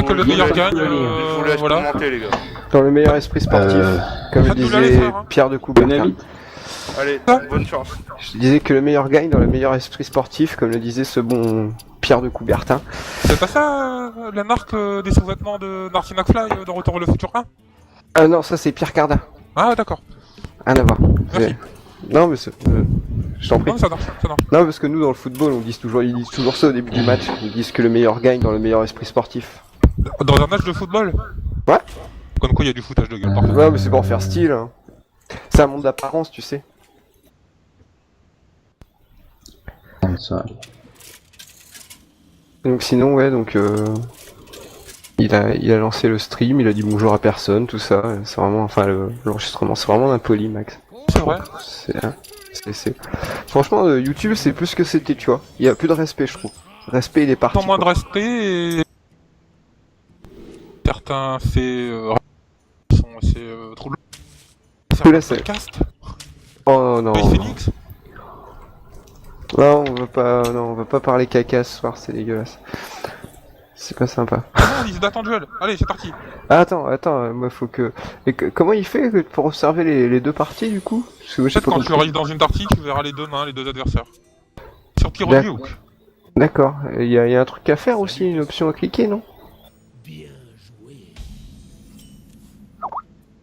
que le meilleur gagne, Je vous laisse voilà. commenter, les gars. Dans le meilleur esprit sportif, comme Faites-nous disait les frères, hein. Pierre de Coubertin. Allez, bonne chance. Je disais que le meilleur gagne dans le meilleur esprit sportif, comme le disait ce bon Pierre de Coubertin. C'est pas ça la marque des sous-vêtements de Marty McFly dans Retour vers le futur 1? Ah non, ça c'est Pierre Cardin. Ah d'accord. Rien à voir. Merci. Non mais c'est... je t'en prie. Non, ça marche, ça marche. Non parce que nous dans le football ils disent toujours ça au début du match. Ils disent que le meilleur gagne dans le meilleur esprit sportif. Dans un match de football? Ouais. Comme quoi il y a du foutage de gueule partout. Ouais mais c'est pour faire style. Hein. C'est un monde d'apparence tu sais. Ça. Donc sinon ouais donc il a lancé le stream, il a dit bonjour à personne, tout ça. C'est vraiment enfin l'enregistrement c'est vraiment impoli Max. C'est vrai. Franchement YouTube c'est plus ce que c'était tu vois. Il y a plus de respect je trouve. Respect il est parti. Tant moins de quoi. respect et... Certains faits sont assez troublants. te laisse. Podcast. Oh non. Boy Phoenix. Non, on veut pas parler caca ce soir, c'est dégueulasse. C'est pas sympa. Ah non, ils datent en duel. Allez, c'est parti. Ah, attends, moi faut que... comment il fait pour observer les deux parties du coup? Parce que moi, j'ai Peut-être pas quand tu compris. arrives dans une partie, tu verras les deux mains, les deux adversaires. Sur Tiroliuk. D'accord, il y a un truc à faire aussi, une option à cliquer, non?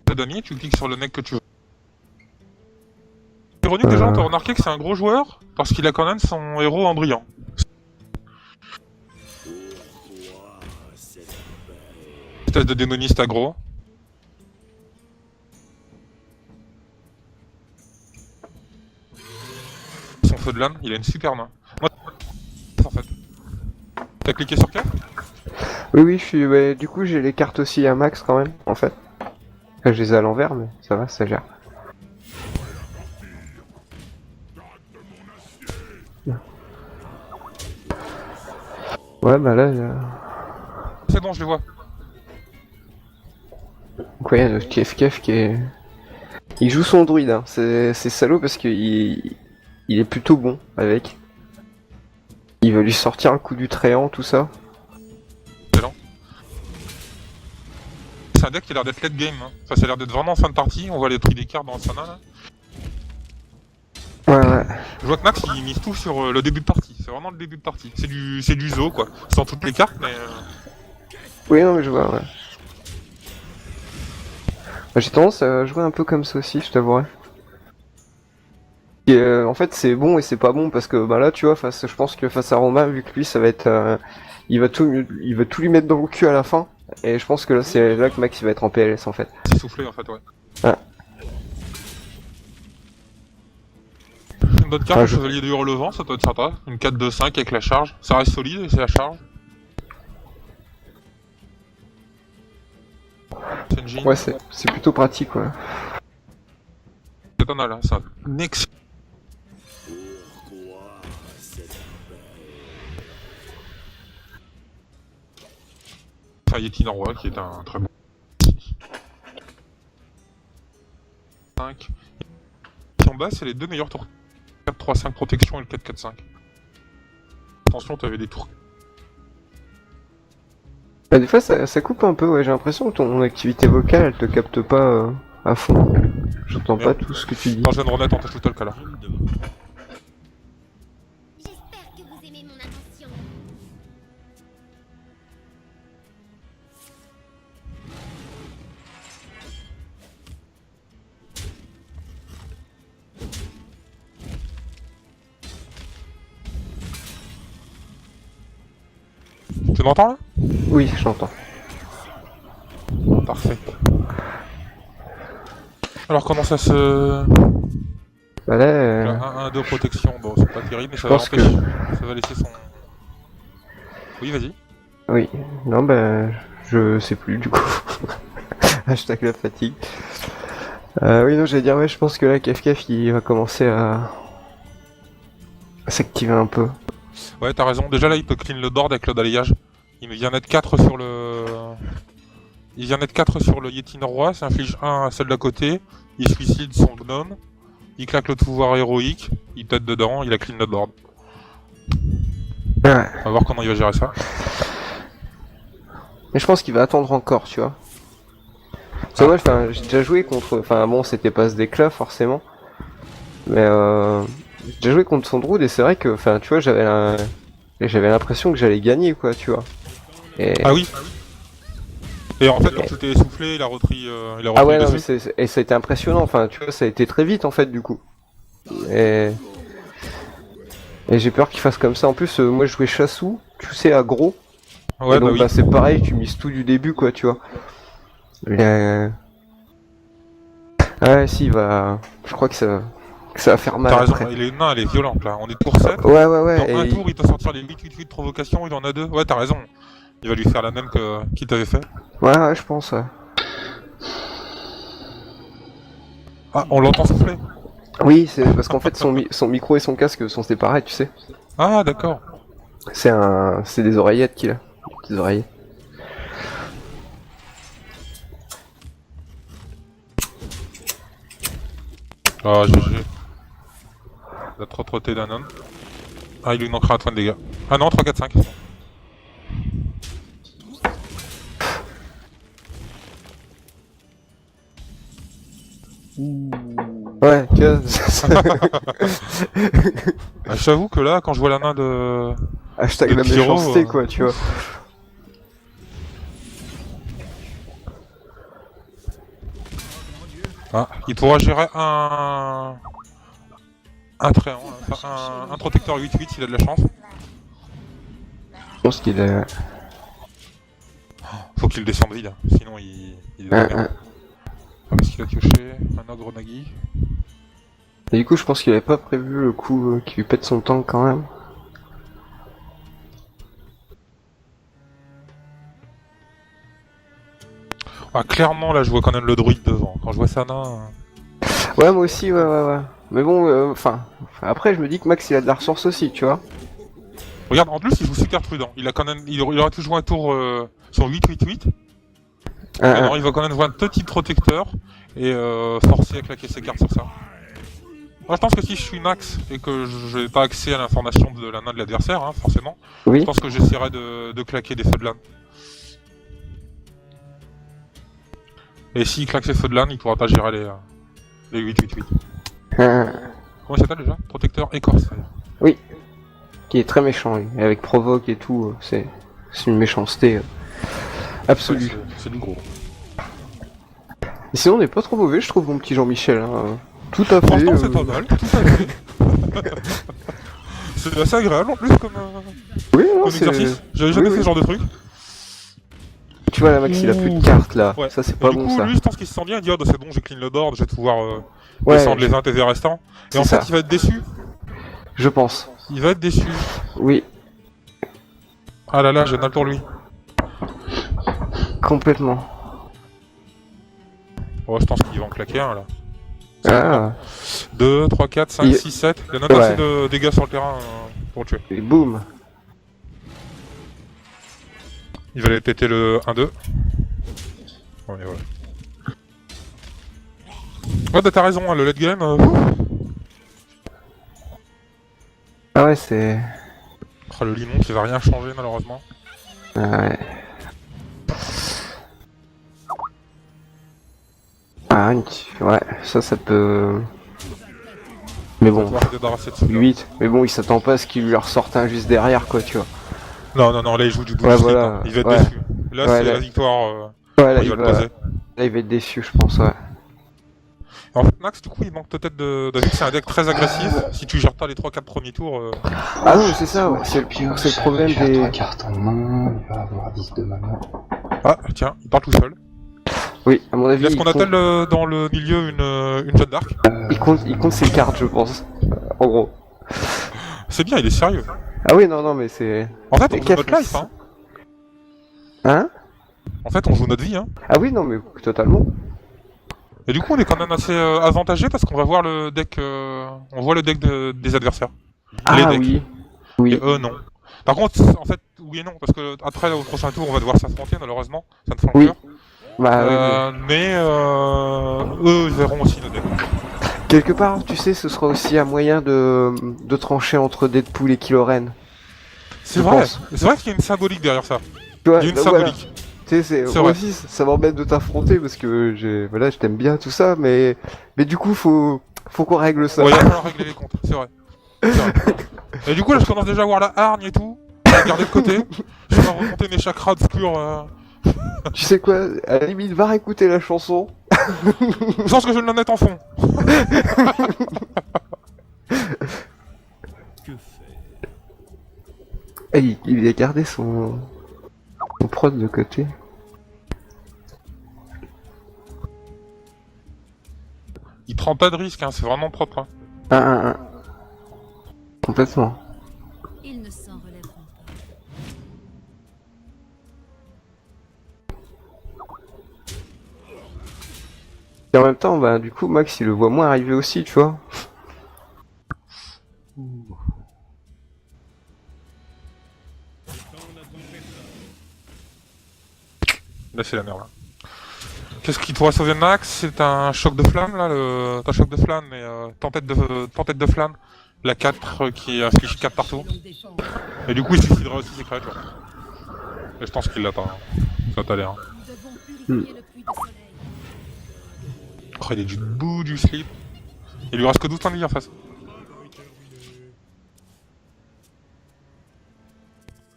Le damier, tu cliques sur le mec que tu veux. Tiroliuk, déjà, on t'a remarqué que c'est un gros joueur, parce qu'il a quand même son héros en brillant. Espèce de démoniste aggro. Son feu de lame, il a une super main. Moi, en fait. T'as cliqué sur K? Oui, ouais, du coup j'ai les cartes aussi à max quand même, en fait. Enfin, je les ai à l'envers, mais ça va, ça gère. Ouais, bah là... C'est bon, je les vois. Donc ouais, il y a le Kef qui est... Il joue son druide, hein. C'est salaud parce que il est plutôt bon avec. Il va lui sortir un coup du tréant, tout ça. Excellent. C'est un deck qui a l'air d'être late game. Hein. Enfin, ça a l'air d'être vraiment en fin de partie. On voit les prix des cartes dans le Sana là. Ouais. Je vois que Max il mise tout sur le début de partie. C'est vraiment le début de partie. C'est du zoo quoi. Sans toutes les cartes, mais. Oui, non, mais je vois, ouais. J'ai tendance à jouer un peu comme ça aussi, je t'avouerai. Et en fait, c'est bon et c'est pas bon parce que bah là, tu vois, je pense que face à Romain, vu que lui, ça va être, il va tout lui mettre dans le cul à la fin. Et je pense que là, c'est là que Max il va être en PLS en fait. C'est soufflé en fait, ouais. Ah. Une bonne carte, le chevalier de Hurlevent, ça doit être sympa. Une 4-2-5 avec la charge. Ça reste solide et c'est la charge. Senjin. Ouais, c'est plutôt pratique, ouais. C'est pas mal, hein, ça. Next. Enfin, Yeti Norwa qui est un très bon. 5. Et en bas, c'est les deux meilleurs tours. 4-3-5 protection et le 4-4-5. Attention, t'avais des tours. Bah, des fois, ça coupe un peu, ouais. J'ai l'impression que ton activité vocale, elle te capte pas à fond. J'entends pas tout ce que tu dis. Non, je viens de remettre en touch le talk là. J'espère que vous aimez mon attention. Tu m'entends là? Oui, j'entends. Parfait. Alors comment ça se... Bah là, 1-2 protection, bon c'est pas terrible mais ça va pense que- empêcher. Ça va laisser son... Oui vas-y. oui. Non, bah, je sais plus du coup. Hashtag la fatigue. Oui, non, j'allais dire, ouais, je pense que là, Kef il va commencer à s'activer un peu. Ouais t'as raison, déjà là il peut clean le board avec le balayage. Il vient mettre 4 sur le... Il vient mettre 4 sur le Yeti Norrois, ça inflige 1 à celle d'à côté, il suicide son gnome, il claque le pouvoir héroïque, il tête dedans, il a clean le board. Ouais. On va voir comment il va gérer ça. Mais je pense qu'il va attendre encore, tu vois. Parce que moi, enfin, j'ai déjà joué contre... Enfin bon, c'était pas ce deck là, forcément. Mais j'ai déjà joué contre son Druid et c'est vrai que, enfin, tu vois, j'avais l'impression que j'allais gagner, quoi, tu vois. Et... Ah oui. Et en fait, quand tu t'es essoufflé, il a repris, Ah ouais, non, mais dessus. et ça a été impressionnant, enfin, tu vois, ça a été très vite, en fait, du coup. Et j'ai peur qu'il fasse comme ça. En plus, moi, je jouais Chassou, tu sais, aggro. Ouais, Et donc, bah oui. bah, c'est pareil, tu mises tout du début, quoi, tu vois. Ouais, si, va... Je crois que ça va faire mal T'as raison, après. elle est violente là. On est tour 7. Ouais, ouais, ouais. Dans un et- tour, il peut sortir les 8-8-8 provocations, il en a 2. Ouais, t'as raison. Il va lui faire la même qu'il t'avait fait. Ouais, ouais, je pense, ouais. Ah, on l'entend souffler. Oui, c'est parce qu'en fait, son micro et son casque sont séparés, tu sais. Ah, d'accord. C'est des oreillettes qu'il a. Des oreillettes. Ah, GG. Il a trop trotté d'un homme. Ah, il lui manquera un point de dégâts. Ah non, 3, 4, 5. Ouais, tu vois. Ah, j'avoue que là, quand je vois la main de... Hashtag Le la pyro, méchanceté, quoi, tu vois. Ah, il pourra gérer un tréant, enfin, un protecteur 8-8 s'il a de la chance. Je pense qu'il a... Faut qu'il descende vide, sinon il est dans la merde. Ah, qu'est-ce qu'il a pioché? Un ogre Nagi. Et du coup, je pense qu'il avait pas prévu le coup qui lui pète son tank quand même. Ah, clairement, là, je vois quand même le druide devant. Quand je vois Sana... Ouais, moi aussi, ouais. Mais bon, enfin... après, je me dis que Max, il a de la ressource aussi, tu vois. Regarde, en plus, il joue super prudent. Il a quand même... il aurait pu jouer un tour sur 8-8-8. Alors, il va quand même jouer un petit protecteur et forcer à claquer ses cartes sur ça. Moi, je pense que si je suis Max et que je n'ai pas accès à l'information de la main de l'adversaire, hein, forcément, je Oui. pense que j'essaierai de claquer des feux de lane. Et s'il claque ses feux de lane, il pourra pas gérer les 8-8-8. Comment il s'appelle déjà? Protecteur écorce. Oui. Qui est très méchant, lui. Avec provoque et tout, c'est une méchanceté absolue. Ouais, c'est du gros. Et sinon, on n'est pas trop mauvais, je trouve, mon petit Jean-Michel. Hein. Tout à fait. Franchement, c'est pas mal, tout à fait. C'est assez agréable en plus comme Oui, non, c'est... exercice. J'avais jamais fait ce genre de truc. Tu vois, là, Max, il a plus de cartes, là. Ouais. Ça, c'est Et pas du bon, coup, ça. lui, je pense qu'il se sent bien, il dit, oh, bah, c'est bon, j'ai clean le board, je vais pouvoir Ouais, descendre les 20 TV restants. Et c'est en fait, ça. il va être déçu. Je pense. Il va être déçu. Oui, Ah là là, j'ai mal pour lui. complètement. Oh, je pense qu'il va en claquer un, là. Ah, 2, 3, 4, 5, Il- 6, 7. Il y en a pas Ouais. assez de dégâts sur le terrain pour le tuer. et boum. Il va aller péter le 1-2. Ouais, ouais. Ouais, bah t'as raison, hein, le late game. Ah ouais, c'est... Le limon qui va rien changer, malheureusement. Ah ouais. Ah, ouais, ça peut... Mais On va bon, pouvoir se débarrasser de celui-là. 8. Mais bon, il s'attend pas à ce qu'il lui ressorte un juste derrière, quoi, tu vois. Non, là il joue du bout Ouais, du slip, voilà, hein. Il va être ouais. déçu. Là, Ouais, c'est là- la victoire. Ouais, là, Il va le poser. là, il va être déçu, je pense, ouais. En fait, Max, du coup, il manque peut-être de. Vu que c'est un deck très agressif, si tu gères pas les 3-4 premiers tours. Ah non, mais c'est ça, ouais. C'est le problème Il a des... 3 cartes en main, il va avoir 10 de mana. Ah, tiens, il part tout seul. Oui, à mon Il avis, a ce qu'on appelle dans le milieu une Jeanne d'Arc. il compte ses cartes, je pense. En gros. C'est bien, il est sérieux. Ah oui, non, mais c'est... En fait, on Mais joue quel notre life, hein. Hein? En fait, on joue notre vie, hein. Ah oui, non, mais totalement. Et du coup, on est quand même assez avantagé parce qu'on va voir le deck. On voit le deck des adversaires. Les Ah decks. oui. Et Oui. eux, non. Par contre, en fait, oui et non, parce que après, au prochain tour, on va devoir s'affronter, malheureusement. Ça me fait Oui. cœur. Bah oui. Mais eux, ils verront aussi nos decks. Quelque part, tu sais, ce sera aussi un moyen de trancher entre Deadpool et Kylo Ren. C'est Je vrai. pense. C'est vrai qu'il y a une symbolique derrière ça. Tu vois, Il y a une bah voilà. symbolique. Tu sais, C'est moi vrai. aussi, ça m'embête de t'affronter parce que voilà, je t'aime bien, tout ça, mais du coup, faut qu'on règle ça. Ouais, il va falloir régler les comptes, c'est vrai. C'est vrai. Et du coup, là, je commence déjà à voir la hargne et tout. Je vais regarder de côté. Je vais remonter mes chakras obscurs. Tu sais quoi, à la limite, va réécouter la chanson. Je pense que je vais la mettre en fond. Eh, il a gardé son prod de côté. Il prend pas de risque, hein, c'est vraiment propre. Hein. Un. Complètement. Ils ne s'en relèveront pas. Et en même temps, bah, du coup, Max, il le voit moins arriver aussi, tu vois. Là, c'est la merde. Là. Qu'est-ce qui pourrait sauver Max? C'est un choc de flamme, là, un choc de flamme, mais tempête de flamme. La 4 qui affiche 4 partout. Et du coup, il suffirait aussi des créatures. Et je pense qu'il l'a pas. Hein. Ça t'a l'air. Hein. Nous devons purifier le puits de soleil. Oh, il est du bout du slip. Il lui reste que 12 points de vie en face.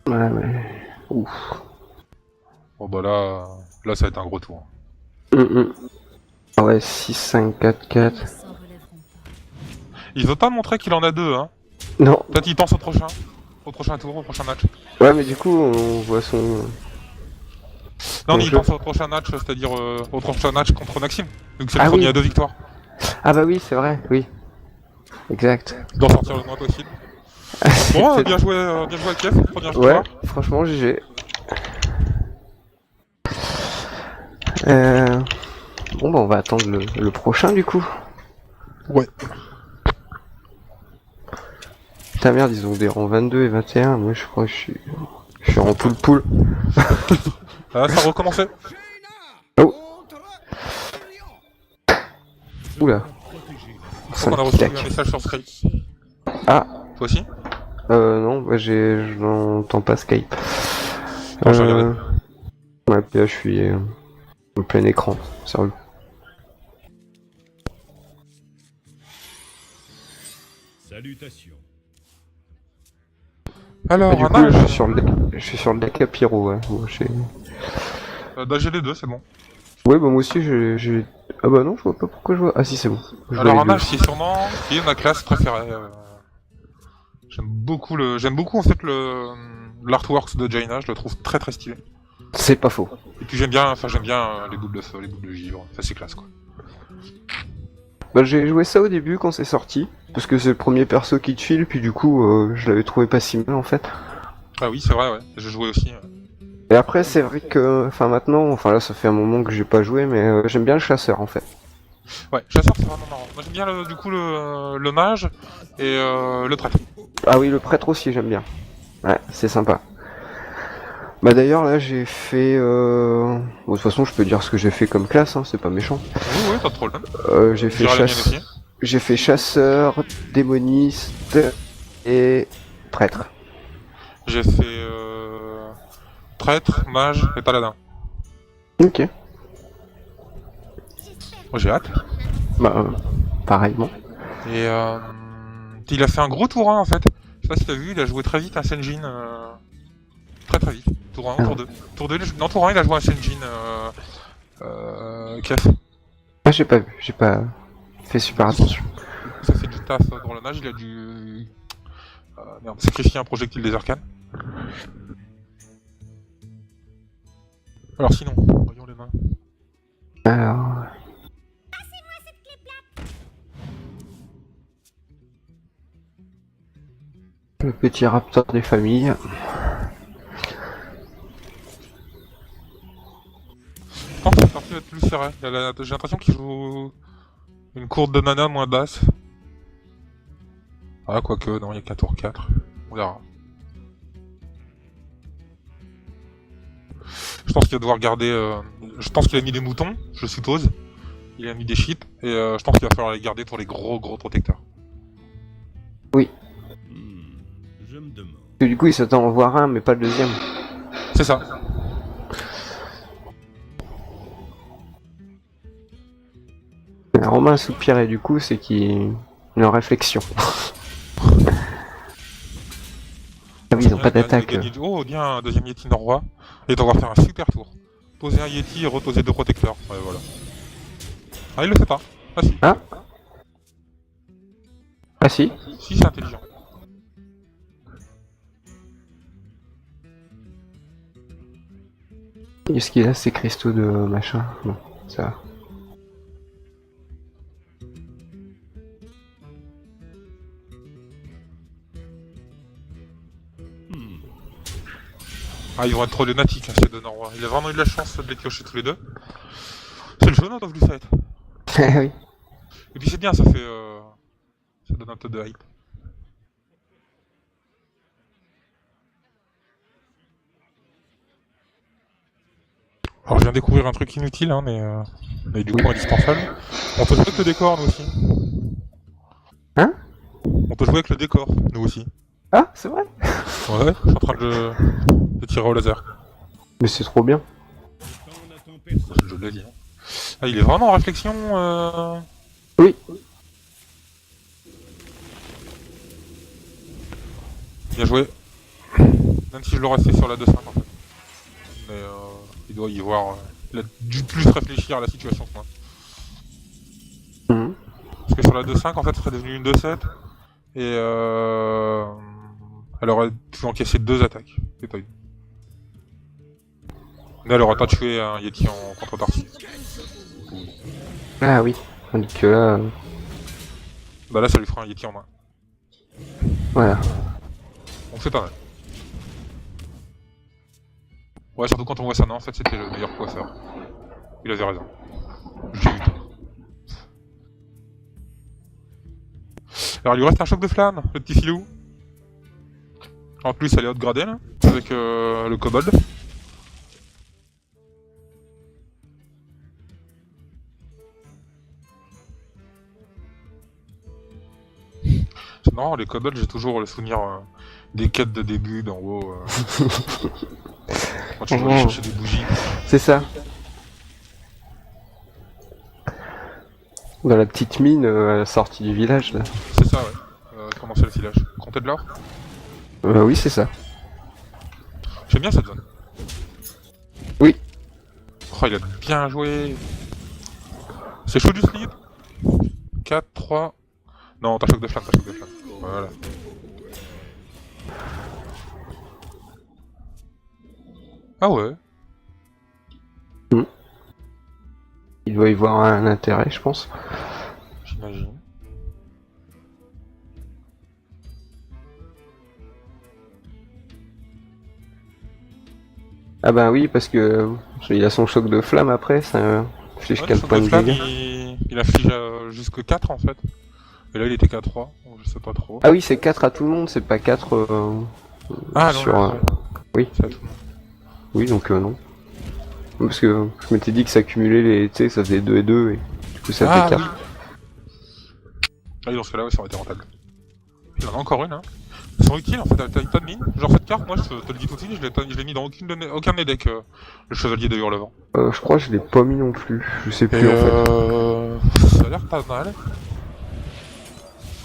Ouais, mais... Ouf. Bon bah là ça va être un gros tour. Ah ouais, 6, 5, 4, 4. Ils ne s'en relèveront pas. Il veut pas montrer qu'il en a deux, hein. Non. Peut-être il pense au prochain tour, au prochain match. Ouais, mais du coup, on voit son... Non, Bon mais il jeu. pense au prochain match, c'est-à-dire au prochain match contre Maxime. Donc c'est le Ah premier oui. à 2 victoires. Ah bah oui, c'est vrai, oui. Exact. D'en sortir le moins possible. Bon, bien joué à Kiev, première Ouais, victoire. franchement, GG. Bon, bah on va attendre le prochain, du coup. Ouais. Ta merde, ils ont des rangs 22 et 21. Moi, je crois que je suis en poule. Ah, ça a recommencé. Oh. Oula. Je crois qu'on a reçu un message sur Skype. Ah, Toi aussi? non, bah je n'entends pas Skype. Non, j'ai regardé. Ouais, puis là, je suis en plein écran, sérieux. Salutations. Alors, Du un coup, là, âge. je suis sur le deck à Pyro, ouais. Bon, J'ai les deux, c'est bon. ouais, bah moi aussi, j'ai... Ah bah non, je vois pas pourquoi je vois... Ah si, c'est bon. Je vois Alors les un deux. âge, c'est sûrement qui est ma classe préférée. J'aime beaucoup en fait l'artwork de Jaina, je le trouve très très stylé. C'est pas faux. Et puis j'aime bien les boules de feu, les boules de givre, ça c'est classe quoi. Bah j'ai joué ça au début quand c'est sorti, parce que c'est le premier perso qui te file, puis du coup, je l'avais trouvé pas si mal en fait. Ah oui, c'est vrai, ouais, j'ai joué aussi. Et après, c'est vrai que... Enfin maintenant, enfin là, ça fait un moment que j'ai pas joué, mais j'aime bien le chasseur en fait. Ouais, chasseur c'est vraiment marrant. Moi j'aime bien le mage et le prêtre. Ah oui, le prêtre aussi, j'aime bien. Ouais, c'est sympa. Bah d'ailleurs, là, j'ai fait... Bon, de toute façon, je peux dire ce que j'ai fait comme classe, hein, c'est pas méchant. Oui, oui, pas de problème. J'ai Je fait dirais la mienne aussi. J'ai fait chasseur, démoniste et prêtre. J'ai fait prêtre, mage et paladin. Ok. Moi j'ai hâte. Bah, pareillement. Et il a fait un gros tour 1 en fait. Je sais pas si t'as vu, il a joué très vite un Senjin. Très très vite. Tour 1 ou tour 2. Tour 2, non, tour 1 il a joué un Senjin. Kef. Ah, j'ai pas vu, j'ai pas fait super attention. Ça fait du taf dans le nage, il a dû sacrifier un projectile des arcanes. Alors sinon, voyons les mains. Alors... Le petit raptor des familles. Je pense que cette partie va être plus serrée. J'ai l'impression qu'il joue une courbe de mana moins basse. Ah, quoique, non, il y a qu'un tour 4. On verra. Je pense qu'il va devoir garder... je pense qu'il a mis des moutons, je suppose. Il a mis des chips, et je pense qu'il va falloir les garder pour les gros protecteurs. Je me demande. Et du coup, il s'attend à en voir un, mais pas le deuxième. C'est ça. Romain soupire et du coup, c'est qu'il est en réflexion. Ah oui, ils ont pas d'attaque. Oh, bien un deuxième Yeti Norrois. Et on va faire un super tour. Poser un Yeti et reposer 2 protecteurs. Ouais, voilà. Ah, il le fait pas. Ah, si. Ah. Ah si. Si, c'est intelligent. Qu'est-ce qu'il a ces cristaux de machin? Non, ça va. Ah, ils vont être trop lunatiques, hein, ces deux Norrois. Il a vraiment eu de la chance de les piocher tous les deux. C'est le jaune of Lucette. Oui. Et puis c'est bien, ça fait. Ça donne un peu de hype. Alors je viens de découvrir un truc inutile, hein, mais du coup indispensable. On peut jouer avec le décor, nous aussi. Hein? On peut jouer avec le décor, nous aussi. Ah, c'est vrai? Ouais, je suis en train de tirer au laser. Mais c'est trop bien. Quand on n'attend personne. Je l'ai dit. Hein. Ah, il est vraiment en réflexion. Oui. Bien joué. Même si je le restais sur la 2-5 en fait. Mais il doit y voir. Il a dû plus réfléchir à la situation que moi. Mhm. Parce que sur la 2-5 en fait, ce serait devenu une 2-7. Et elle aurait pu encaisser 2 attaques. C'est pas une. Mais elle aurait pas tué un Yeti en contrepartie. Ah oui. Tandis que là, Bah là, ça lui fera un Yeti en main. voilà. Donc c'est pas mal. Ouais, surtout quand on voit ça, non, en fait, c'était le meilleur coiffeur. Il avait raison. J'ai eu tort. Alors, il lui reste un choc de flamme, le petit filou. En plus, elle est haute gradée, là, avec le kobold. C'est marrant, les kobolds, j'ai toujours le souvenir des quêtes de début d'en haut. Quand tu dois aller chercher des bougies. C'est ça. Dans la petite mine à la sortie du village, là. C'est ça, ouais. Comment c'est le village? Comté de l'or? Oui, c'est ça. J'aime bien cette zone. Oui. Oh, il a bien joué. C'est chaud du slip. 4, 3. Non, t'as choc de flamme, t'as choc de flamme. Voilà. Ah ouais. Il doit y voir un intérêt, je pense. J'imagine. Ah bah oui, parce que il a son choc de flamme après, ça inflige Ouais, 4 choc points de de flamme, dégâts. il affiche jusque 4 en fait. Et là il était qu'à 3, donc je sais pas trop. Ah oui, c'est 4 à tout le monde, c'est pas 4 Ah non, sur... non, ouais. Oui. C'est à tout le monde. Oui, donc non. Parce que je m'étais dit que ça cumulait les... Tu sais, ça faisait 2 et 2, et du coup ça fait 4. Oui. Ah oui, dans ce cas-là, ouais, ça aurait été rentable. Il y en a encore une, hein. Elles sont utiles en fait, t'as une tas de mines. Genre cette carte, moi je te le dis tout de suite, je l'ai mis dans aucun des decks, le chevalier de Hurlevent. Je crois que je l'ai pas mis non plus, je sais plus Et en fait. ça a l'air pas mal.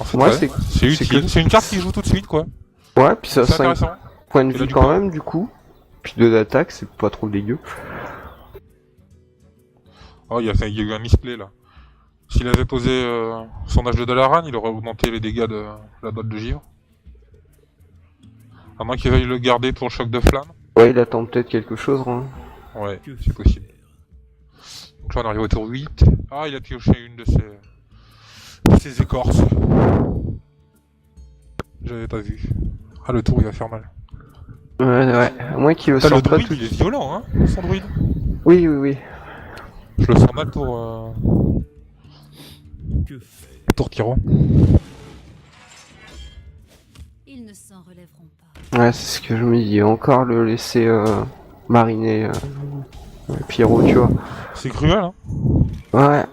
En fait, Ouais, ouais, c'est utile. C'est une carte qui joue tout de suite, quoi. Ouais, puis ça a C'est 5 intéressant. points de Et là, vie du quand coup- même, du coup. Puis 2 d'attaque, c'est pas trop dégueu. Oh, il y a eu un misplay là. S'il avait posé son âge de Dalaran, il aurait augmenté les dégâts de la botte de givre. À moins qu'il veuille le garder pour le choc de flamme. Ouais, il attend peut-être quelque chose, hein. Ouais, c'est possible. Donc là on arrive au tour 8. Ah, il a pioché une de ses écorces. J'avais pas vu. Ah, le tour il va faire mal. Ouais, à moins qu'il le Putain, le sorte pas druide tout... il est violent, hein, son druide. Oui, oui, oui. Je le sens mal tour Que faire? tyran. Ils ne s'en relèveront pas. Ouais, c'est ce que je me dis. Encore le laisser mariner Pierrot, tu vois. C'est cruel, hein. Ouais.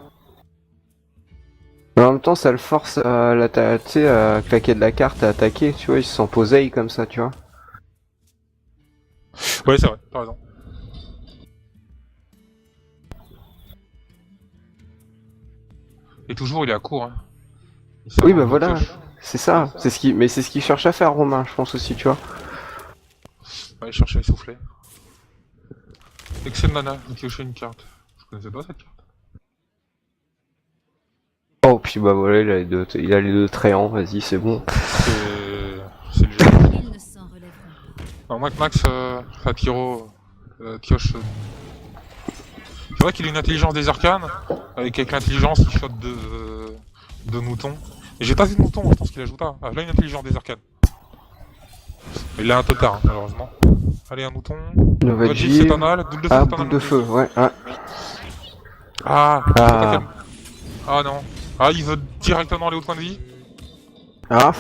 Mais en même temps, ça le force à, tu sais, à claquer de la carte, à attaquer, tu vois. Il se sent poseille comme ça, tu vois. Ouais, c'est vrai, t'as raison. Et toujours, il est à court. Hein. Oui, bah voilà, c'est ça. Mais c'est ce qu'il cherche à faire, Romain, je pense aussi, tu vois. Ouais, il cherche à essouffler. Excès de mana, il piocher une carte. Je connaissais pas cette carte. Oh, puis bah voilà, il a les deux tréants, vas-y, c'est bon. C'est le jeu. Ils ne s'en relèveront pas. Alors, moi, que Max, Pyro, pioche. C'est vrai qu'il a une intelligence des arcanes, avec l'intelligence qui shot de mouton. Et j'ai pas vu de mouton, je pense qu'il ajoute ça. Ah, là, une intelligence des arcanes. Il a un totard, hein, malheureusement. Allez, un mouton. Novaji. C'est tonal, boule de feu, Ah, c'est boule de feu, ouais. Ah, Ah. Ah non. Ah, il veut directement aller au point de vie. Ah,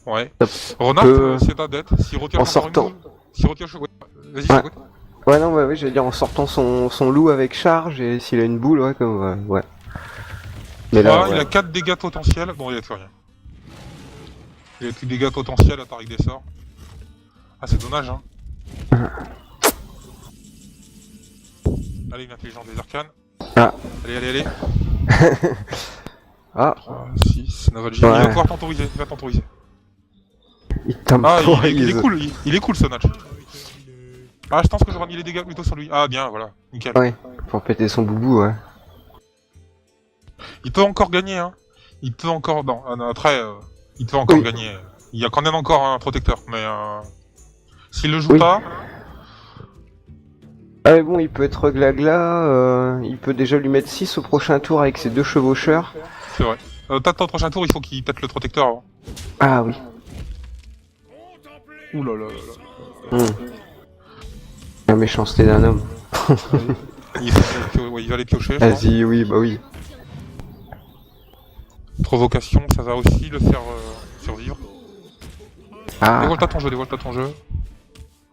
Ouais. Ça Renard, peut- c'est ta dette. S'il retire En encore sortant. une boule. S'il retire... Ouais. Vas-y, Ouais. c'est quoi ouais, non, ouais, j'allais dire en sortant son loup avec charge, et s'il a une boule, ouais, comme, ouais. Mais là, Il ouais. a 4 dégâts potentiels. Bon, il a plus rien. Il a plus de dégâts potentiels à part avec des sorts. Ah, c'est dommage, hein. Allez, une intelligence des arcanes. Ah. Allez. Ah, 6, Novalji. Ouais. Il va pouvoir temporiser. Il va temporiser. il Ah, il est temporise. cool. Il est cool, ce match. Ah, je pense que j'aurais mis les dégâts plutôt sur lui. Ah, bien, voilà. Nickel. Ouais, pour péter son boubou, ouais. Il peut encore gagner, hein. Il peut encore... Non, après, il peut encore Oui. gagner. Il y a quand même encore un protecteur, mais... S'il le joue Oui. pas... Ah mais bon, il peut être glagla, il peut déjà lui mettre 6 au prochain tour avec ses deux chevaucheurs. C'est vrai. Peut-être au prochain tour, il faut qu'il pète le protecteur avant. Ah oui. Ouh là là là là. La méchanceté d'un homme. Il va les piocher, je crois. Vas-y, oui, bah oui. Provocation, ça va aussi le faire survivre. Ah, Dévoile-toi ton jeu.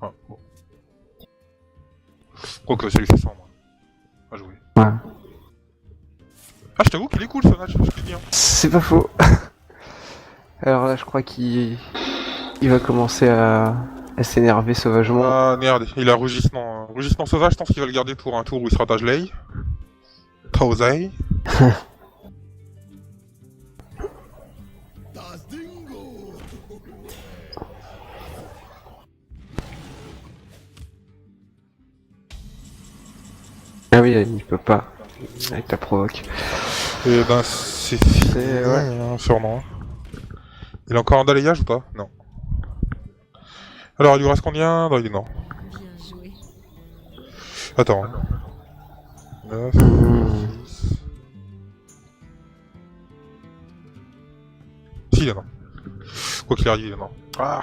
Ah, bon. Quoique, ça lui fait 100, moi. À jouer. ouais. Ah, je t'avoue qu'il est cool ce match, je te dis. Hein. C'est pas faux. Alors là, je crois qu'il va commencer à s'énerver sauvagement. Ah merde, il a rugissement. Rugissement sauvage, je pense qu'il va le garder pour un tour où il sera Tajley. Taozai. Ah oui, il peut pas. Avec ta provoque. Et ben, c'est fini, ouais. hein, sûrement. Il a encore un balayage ou pas? Non. Alors, il lui reste combien? Non, il est mort. Bien joué. Attends. 9, Mmh. 6... Si, il est mort. Quoi qu'il arrive, il est mort. Ah.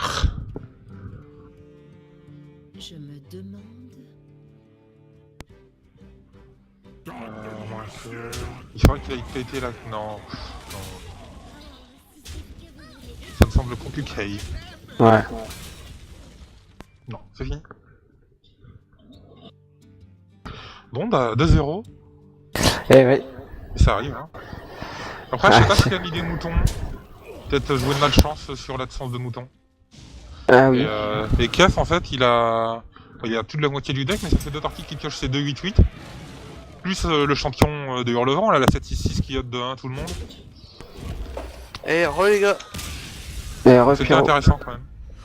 Je me demande. Il faudrait qu'il ait été là. Non. Ça me semble compliqué. Ouais. Non, c'est fini. Bon, bah, 2-0. Eh ouais. Ça arrive, hein. Après, je sais pas s'il a mis des moutons. Peut-être jouer de malchance sur l'absence de moutons. Ah oui. Et Kef, en fait, il a plus de la moitié du deck, mais ça fait 2 parties qui pioche ses 2-8-8. Plus le champion de Hurlevent, là, la 7-6-6 qui hotte de 1 tout le monde. Eh, les gars. Eh, C'était intéressant quand même.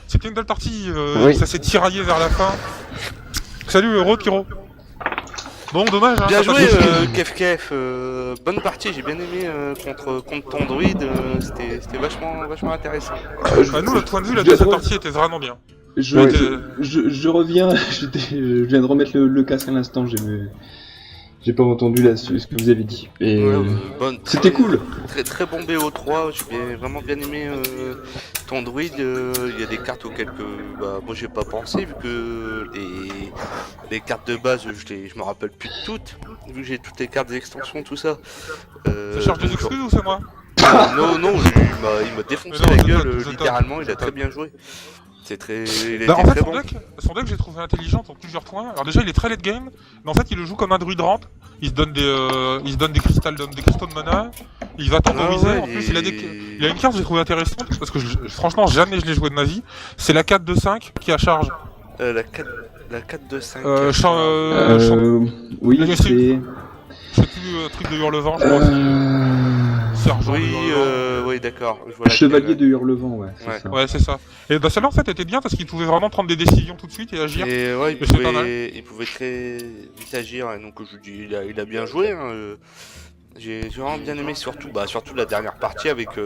C'était une belle partie, Oui. ça s'est tiraillé vers la fin. Salut, Pyro. Bon, dommage, hein. Bien ça joué, passe. Kef. Bonne partie, j'ai bien aimé contre ton druide. C'était vachement intéressant. Bah, nous, notre point de vue, la je deuxième re- partie était vraiment bien. Je, Oui. je reviens, je viens de remettre le casque à l'instant, j'ai pas entendu là ce que vous avez dit. Et, c'était cool. Très bon BO3, j'ai vraiment bien aimé ton druide. Il y a des cartes auxquelles moi j'ai pas pensé, vu que les cartes de base, je me rappelle plus de toutes, vu que j'ai toutes les cartes d'extension, tout ça. Ça charge des excuses ou c'est moi? Non, il m'a défoncé Mais non, la c'est gueule, top, c'est top. littéralement, il a C'est très top. bien joué. Il a Bah, en été fait, très bon. son deck, j'ai trouvé intelligent pour plusieurs points. Alors déjà, il est très late game, mais en fait, il le joue comme un druide rampe. Il se donne des cristaux de mana. Il va temporiser. ouais, En plus, il a une carte que j'ai trouvé intéressante parce que franchement, jamais je l'ai joué de ma vie. C'est la 4-2-5 qui a charge. La 4 de 5. Oui, Mais c'est... Je sais plus le truc de Hurlevent, je crois. Sergent de Oui, Hurlevent. oui, d'accord. Je vois Chevalier laquelle. de Hurlevent, ouais. Ouais. Ça. Ouais, c'est ça. Et dans celle-là, en fait, était bien parce qu'il pouvait vraiment prendre des décisions tout de suite et agir. Et ouais, Et c'est pas mal. il pouvait très vite agir, et donc je dis, il a bien joué. Hein. J'ai vraiment bien aimé, surtout la dernière partie avec mon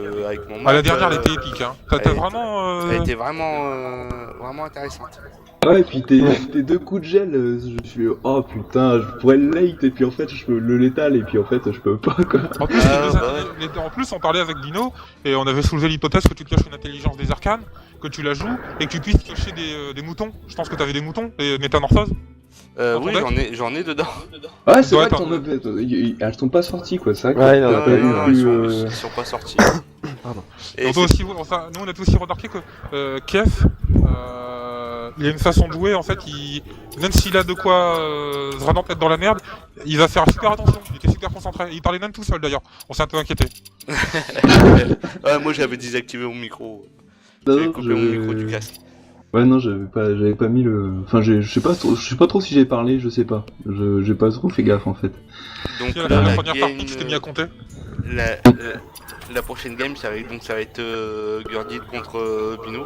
Ah, la mec, dernière, elle était épique, hein. T'as elle- vraiment... Elle était vraiment intéressante. Ouais, et puis tes deux coups de gel, je suis oh putain, je pourrais le late, et puis en fait, je peux le létal, et puis en fait, je peux pas, quoi. En plus, Ah, en plus, on parlait avec Dino, et on avait soulevé l'hypothèse que tu te caches une intelligence des arcanes, que tu la joues, et que tu puisses piocher des moutons. Je pense que t'avais des moutons, des métamorphoses. Oui, j'en ai dedans. Ouais, c'est Ouais, vrai attends. qu'on avait... Elles sont pas sorties, quoi, c'est vrai que... Ouais, il y en a Non, pas eu. non, plus, ils sont pas sortis. Pardon. Et On c'est- doit aussi, nous, on a aussi remarqué que Kef, il a une façon de jouer, en fait, même s'il a de quoi vraiment être dans la merde, il va faire super attention, il était super concentré, il parlait même tout seul d'ailleurs, on s'est un peu inquiété. Ouais, moi j'avais désactivé mon micro. Non, J'avais coupé mon micro du casque. Ouais, non, j'avais pas mis le... Enfin, je sais pas trop si j'ai parlé, je sais pas. J'ai pas trop fait gaffe, en fait. Donc Puis à là, la la première game, partie, tu t'es mis à compter. la prochaine game, ça va être Gurdit contre Bino.